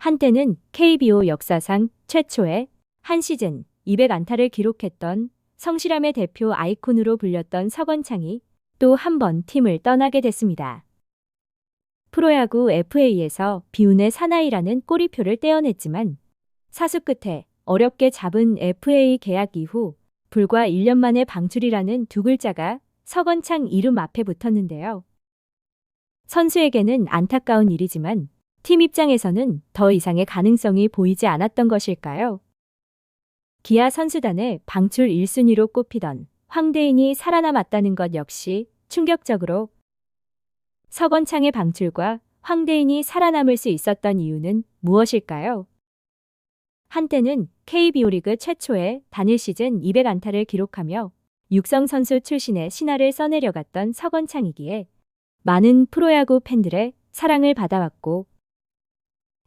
한때는 KBO 역사상 최초의 한 시즌 200안타를 기록했던 성실함의 대표 아이콘으로 불렸던 서건창이 또 한 번 팀을 떠나게 됐습니다. 프로야구 FA에서 비운의 사나이라는 꼬리표를 떼어냈지만 사수 끝에 어렵게 잡은 FA 계약 이후 불과 1년 만에 방출이라는 두 글자가 서건창 이름 앞에 붙었는데요. 선수에게는 안타까운 일이지만 팀 입장에서는 더 이상의 가능성이 보이지 않았던 것일까요? 기아 선수단의 방출 1순위로 꼽히던 황대인이 살아남았다는 것 역시 충격적으로 서건창의 방출과 황대인이 살아남을 수 있었던 이유는 무엇일까요? 한때는 KBO 리그 최초의 단일 시즌 200안타를 기록하며 육성 선수 출신의 신화를 써내려갔던 서건창이기에 많은 프로야구 팬들의 사랑을 받아왔고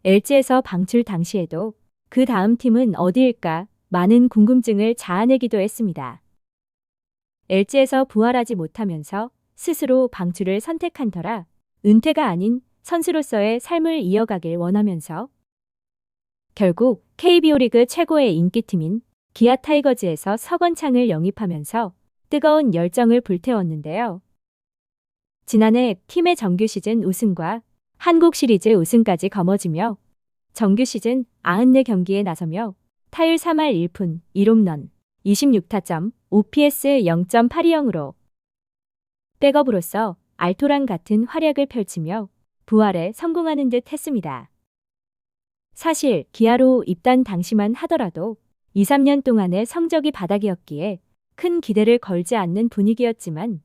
LG에서 방출 당시에도 그 다음 팀은 어디일까 많은 궁금증을 자아내기도 했습니다. LG에서 부활하지 못하면서 스스로 방출을 선택한 터라 은퇴가 아닌 선수로서의 삶을 이어가길 원하면서 결국 KBO 리그 최고의 인기팀인 기아 타이거즈에서 서건창을 영입하면서 뜨거운 열정을 불태웠는데요. 지난해 팀의 정규 시즌 우승과 한국 시리즈 우승까지 거머쥐며 정규 시즌 94경기에 나서며 타율 3할 1푼 1홈런 26타점 OPS 0.820으로 백업으로서 알토란 같은 활약을 펼치며 부활에 성공하는 듯 했습니다. 사실 기아로 입단 당시만 하더라도 2, 3년 동안의 성적이 바닥이었기에 큰 기대를 걸지 않는 분위기였지만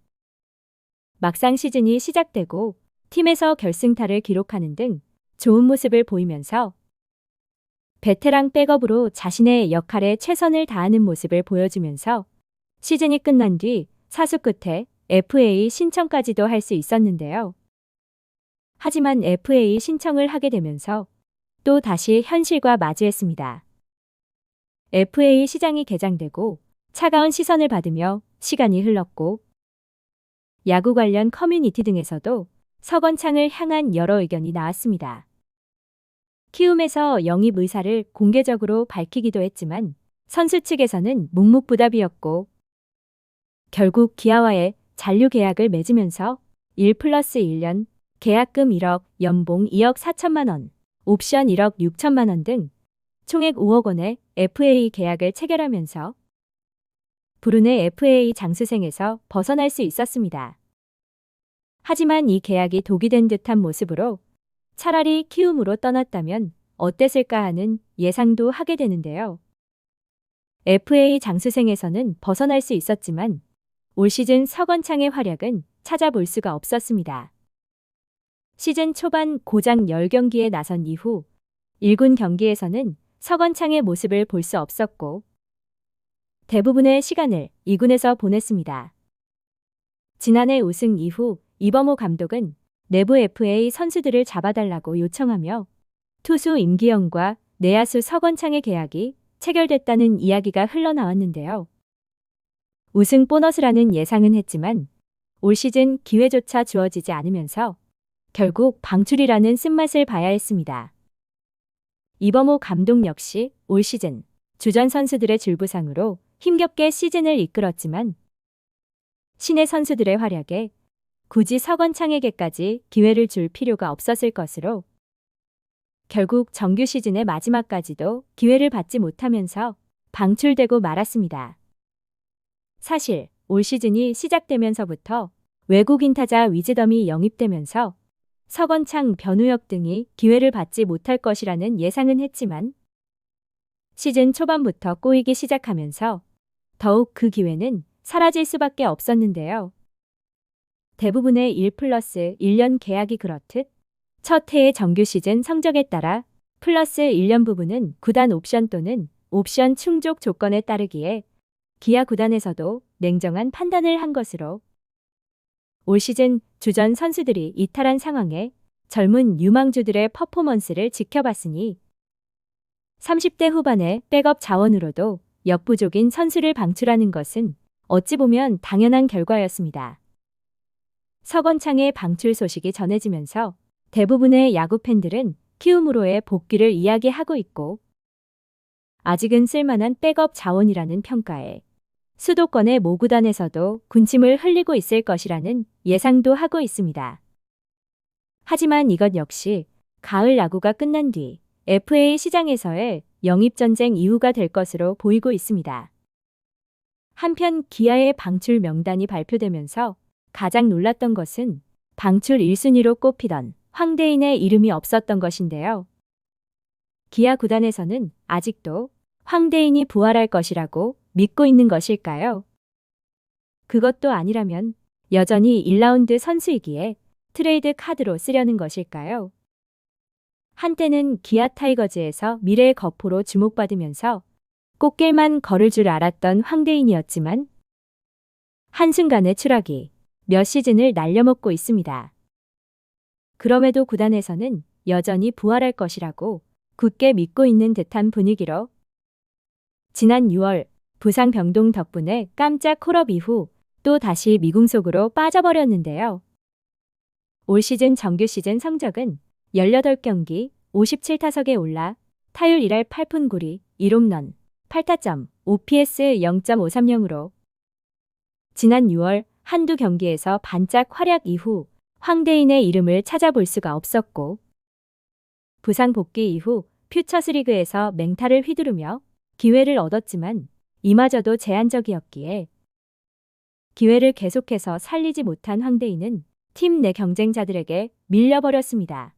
막상 시즌이 시작되고 팀에서 결승타를 기록하는 등 좋은 모습을 보이면서 베테랑 백업으로 자신의 역할에 최선을 다하는 모습을 보여주면서 시즌이 끝난 뒤 사수 끝에 FA 신청까지도 할 수 있었는데요. 하지만 FA 신청을 하게 되면서 또 다시 현실과 마주했습니다. FA 시장이 개장되고 차가운 시선을 받으며 시간이 흘렀고 야구 관련 커뮤니티 등에서도 서건창을 향한 여러 의견이 나왔습니다. 키움에서 영입 의사를 공개적으로 밝히기도 했지만 선수 측에서는 묵묵부답이었고 결국 기아와의 잔류 계약을 맺으면서 1+1년 계약금 1억, 연봉 2억 4천만 원, 옵션 1억 6천만 원 등 총액 5억 원의 FA 계약을 체결하면서 불운의 FA 장수생에서 벗어날 수 있었습니다. 하지만 이 계약이 독이 된 듯한 모습으로 차라리 키움으로 떠났다면 어땠을까 하는 예상도 하게 되는데요. FA 장수생에서는 벗어날 수 있었지만 올 시즌 서건창의 활약은 찾아볼 수가 없었습니다. 시즌 초반 고장 10경기에 나선 이후 1군 경기에서는 서건창의 모습을 볼 수 없었고 대부분의 시간을 2군에서 보냈습니다. 지난해 우승 이후 이범호 감독은 내부 FA 선수들을 잡아달라고 요청하며 투수 임기영과 내야수 서건창의 계약이 체결됐다는 이야기가 흘러나왔는데요. 우승 보너스라는 예상은 했지만 올 시즌 기회조차 주어지지 않으면서 결국 방출이라는 쓴맛을 봐야 했습니다. 이범호 감독 역시 올 시즌 주전 선수들의 줄부상으로 힘겹게 시즌을 이끌었지만 신의 선수들의 활약에 굳이 서건창에게까지 기회를 줄 필요가 없었을 것으로 결국 정규 시즌의 마지막까지도 기회를 받지 못하면서 방출되고 말았습니다. 사실 올 시즌이 시작되면서부터 외국인 타자 위즈덤이 영입되면서 서건창, 변우혁 등이 기회를 받지 못할 것이라는 예상은 했지만 시즌 초반부터 꼬이기 시작하면서 더욱 그 기회는 사라질 수밖에 없었는데요. 대부분의 1+1년 계약이 그렇듯 첫 해의 정규 시즌 성적에 따라 플러스 1년 부분은 구단 옵션 또는 옵션 충족 조건에 따르기에 기아 구단에서도 냉정한 판단을 한 것으로 올 시즌 주전 선수들이 이탈한 상황에 젊은 유망주들의 퍼포먼스를 지켜봤으니 30대 후반의 백업 자원으로도 역부족인 선수를 방출하는 것은 어찌 보면 당연한 결과였습니다. 서건창의 방출 소식이 전해지면서 대부분의 야구 팬들은 키움으로의 복귀를 이야기하고 있고 아직은 쓸만한 백업 자원이라는 평가에 수도권의 모구단에서도 군침을 흘리고 있을 것이라는 예상도 하고 있습니다. 하지만 이것 역시 가을 야구가 끝난 뒤 FA 시장에서의 영입전쟁 이유가 될 것으로 보이고 있습니다. 한편 기아의 방출 명단이 발표되면서 가장 놀랐던 것은 방출 1순위로 꼽히던 황대인의 이름이 없었던 것인데요. 기아 구단에서는 아직도 황대인이 부활할 것이라고 믿고 있는 것일까요? 그것도 아니라면 여전히 1라운드 선수이기에 트레이드 카드로 쓰려는 것일까요? 한때는 기아 타이거즈에서 미래의 거포로 주목받으면서 꽃길만 걸을 줄 알았던 황대인이었지만 한순간의 추락이 몇 시즌을 날려먹고 있습니다. 그럼에도 구단에서는 여전히 부활할 것이라고 굳게 믿고 있는 듯한 분위기로 지난 6월 부상 병동 덕분에 깜짝 콜업 이후 또 다시 미궁 속으로 빠져버렸는데요. 올 시즌 정규 시즌 성적은 18경기 57타석에 올라 타율 1할 8푼 9리 1홈런 8타점 OPS 0.530으로 지난 6월 한두 경기에서 반짝 활약 이후 황대인의 이름을 찾아볼 수가 없었고 부상 복귀 이후 퓨처스리그에서 맹타를 휘두르며 기회를 얻었지만 이마저도 제한적이었기에 기회를 계속해서 살리지 못한 황대인은 팀 내 경쟁자들에게 밀려버렸습니다.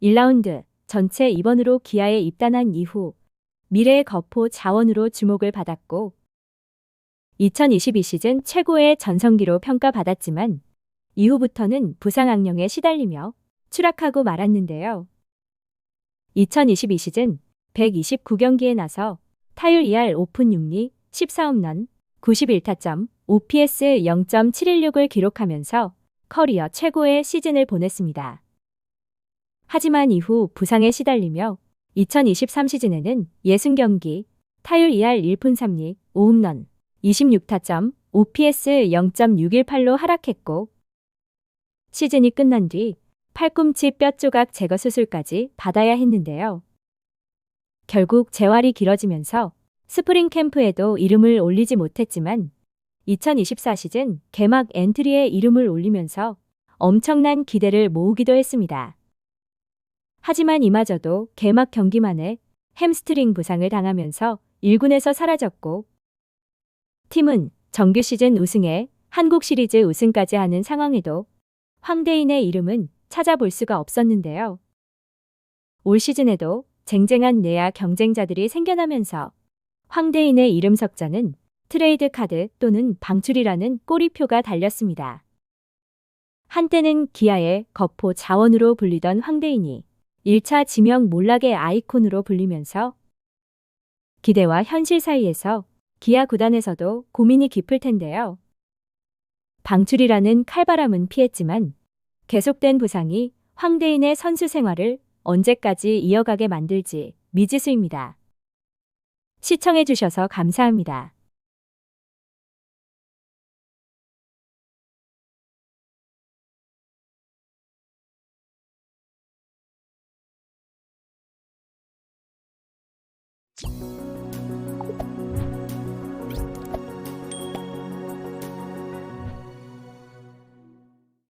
1라운드 전체 2번으로 기아에 입단한 이후 미래의 거포 자원으로 주목을 받았고 2022 시즌 최고의 전성기로 평가받았지만 이후부터는 부상 악령에 시달리며 추락하고 말았는데요. 2022 시즌 129경기에 나서 타율 2할 5푼 6리 14홈런 91타점 OPS 0.716을 기록하면서 커리어 최고의 시즌을 보냈습니다. 하지만 이후 부상에 시달리며 2023 시즌에는 60경기 타율 2할 1푼 3리 5홈런 26타점 OPS 0.618로 하락했고 시즌이 끝난 뒤 팔꿈치 뼈 조각 제거 수술까지 받아야 했는데요. 결국 재활이 길어지면서 스프링 캠프에도 이름을 올리지 못했지만 2024 시즌 개막 엔트리에 이름을 올리면서 엄청난 기대를 모으기도 했습니다. 하지만 이마저도 개막 경기만에 햄스트링 부상을 당하면서 1군에서 사라졌고 팀은 정규 시즌 우승에 한국 시리즈 우승까지 하는 상황에도 황대인의 이름은 찾아볼 수가 없었는데요. 올 시즌에도 쟁쟁한 내야 경쟁자들이 생겨나면서 황대인의 이름 석자는 트레이드 카드 또는 방출이라는 꼬리표가 달렸습니다. 한때는 기아의 거포 자원으로 불리던 황대인이 1차 지명 몰락의 아이콘으로 불리면서 기대와 현실 사이에서 기아 구단에서도 고민이 깊을 텐데요. 방출이라는 칼바람은 피했지만 계속된 부상이 황대인의 선수 생활을 언제까지 이어가게 만들지 미지수입니다. 시청해주셔서 감사합니다.